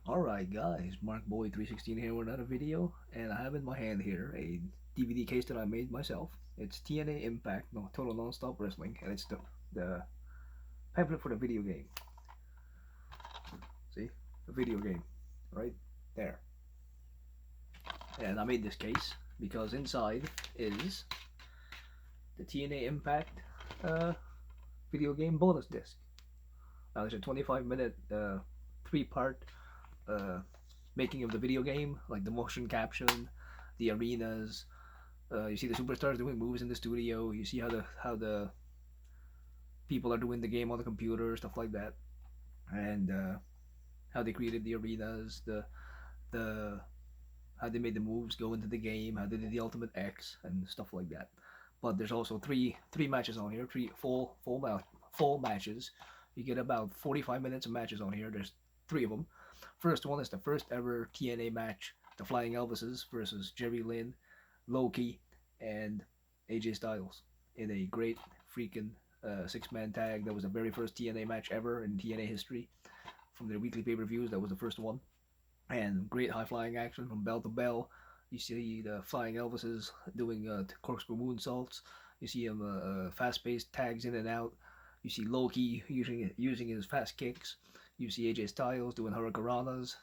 Alright guys, MarkBoy316 here with another video, and I have in my hand here a DVD case that I made myself. It's TNA Impact, no, Total Non-Stop Wrestling, and it's the pamphlet for the video game. See? The video game. Right there. And I made this case because inside is the TNA Impact video game bonus disc. Now there's a 25-minute three-part uh, making of the video game, like the motion caption, the arenas. You see the superstars doing moves in the studio. You see how the people are doing the game on the computer, stuff like that, and how they created the arenas, the how they made the moves go into the game, how they did the Ultimate X and stuff like that. But there's also three matches on here, three full matches. You get about 45 minutes of matches on here. There's three of them. First one is the first ever TNA match, the Flying Elvises versus Jerry Lynn, Loki, and AJ Styles in a great freaking six-man tag. That was the very first TNA match ever in TNA history. From their weekly pay-per-views, that was the first one. And great high-flying action from bell to bell. You see the Flying Elvises doing corkscrew moonsaults. You see him fast-paced tags in and out. You see Loki using his fast kicks. You see AJ Styles doing hurricanranas.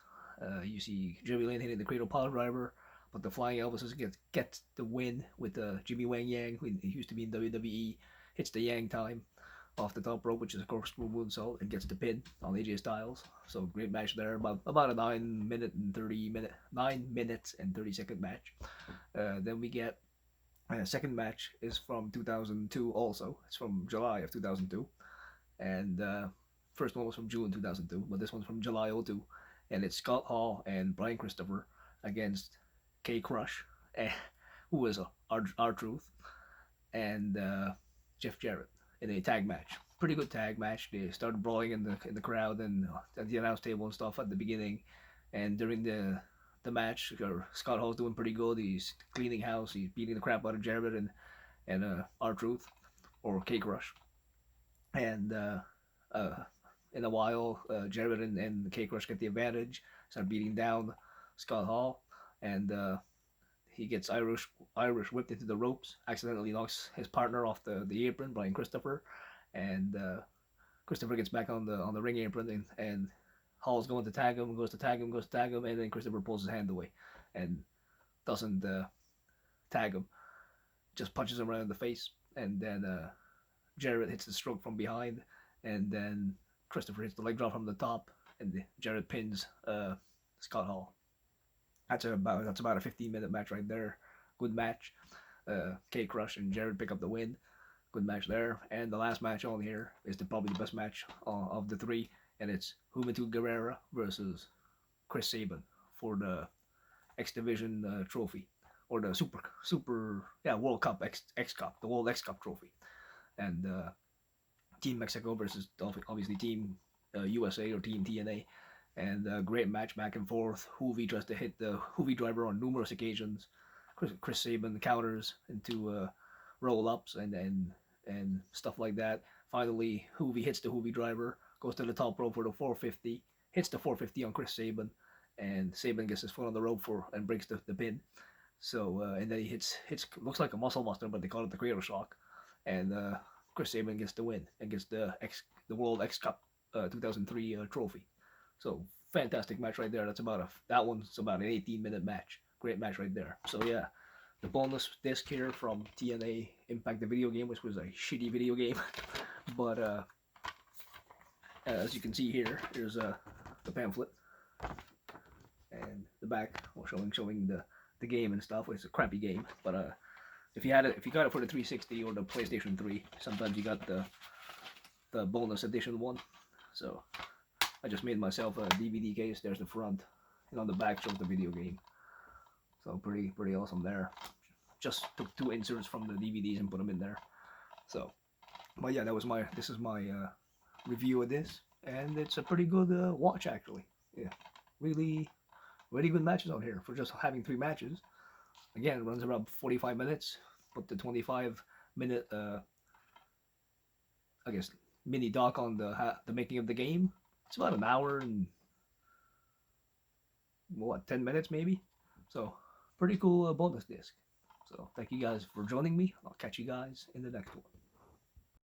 You see Jerry Lynn hitting the cradle pile driver. But the Flying Elvises gets the win with Jimmy Wang Yang, who used to be in WWE, hits the Yang time off the top rope, which is a corkscrew moonsault, and gets the pin on AJ Styles. So great match there. About a 9 minutes and 30 second match. Then we get second match is from 2002 also. It's from July of 2002. And first one was from June 2002, but this one's from July 02. And it's Scott Hall and Brian Christopher against K Crush, who is R-Truth, and Jeff Jarrett in a tag match. Pretty good tag match. They started brawling in the crowd and at the announce table and stuff at the beginning, and during the match, Scott Hall's doing pretty good. He's cleaning house. He's beating the crap out of Jarrett and R-Truth or K Crush, and uh, in a while, Jarrett and K Crush get the advantage. Start beating down Scott Hall, and he gets Irish whipped into the ropes. Accidentally knocks his partner off the apron, Brian Christopher, and Christopher gets back on the ring apron, and Hall's going to tag him, goes to tag him, and then Christopher pulls his hand away, and doesn't tag him, just punches him right in the face, and then Jarrett hits the stroke from behind, and then Christopher hits the leg drop from the top, and Jarrett pins Scott Hall. That's about a 15-minute match right there. Good match. K Crush and Jarrett pick up the win. Good match there. And the last match on here is probably the best match of the three, and it's Juventud Guerrera versus Chris Sabin for the X Division trophy, or the World Cup X Cup, the World X Cup trophy, and Team Mexico versus obviously Team USA or Team TNA, and a great match back and forth. Juvi tries to hit the Juvi driver on numerous occasions. Chris Sabin counters into roll ups and stuff like that. Finally, Juvi hits the Juvi driver, goes to the top rope for the 450, hits the 450 on Chris Sabin, and Sabin gets his foot on the rope and breaks the pin. So and then he hits looks like a muscle buster, but they call it the cradle shock, and Chris Sabin gets the win and gets the World X Cup 2003 trophy. So fantastic match right there. That one's about an 18-minute match. Great match right there. So yeah, the bonus disc here from TNA Impact the video game, which was a shitty video game, but as you can see here, there's the pamphlet and the back, showing the game and stuff. It's a crappy game, but if you got it for the 360 or the PlayStation 3, sometimes you got the bonus edition one. So I just made myself a DVD case. There's the front, and on the back shows the video game. So pretty awesome there. Just took two inserts from the DVDs and put them in there. So, but yeah, this is my review of this, and it's a pretty good watch actually. Yeah, really good matches on here for just having three matches. Again, it runs around 45 minutes, but the 25-minute I guess mini doc on the making of the game, it's about an hour and what, 10 minutes maybe. So pretty cool bonus disc. So thank you guys for joining me. I'll catch you guys in the next one.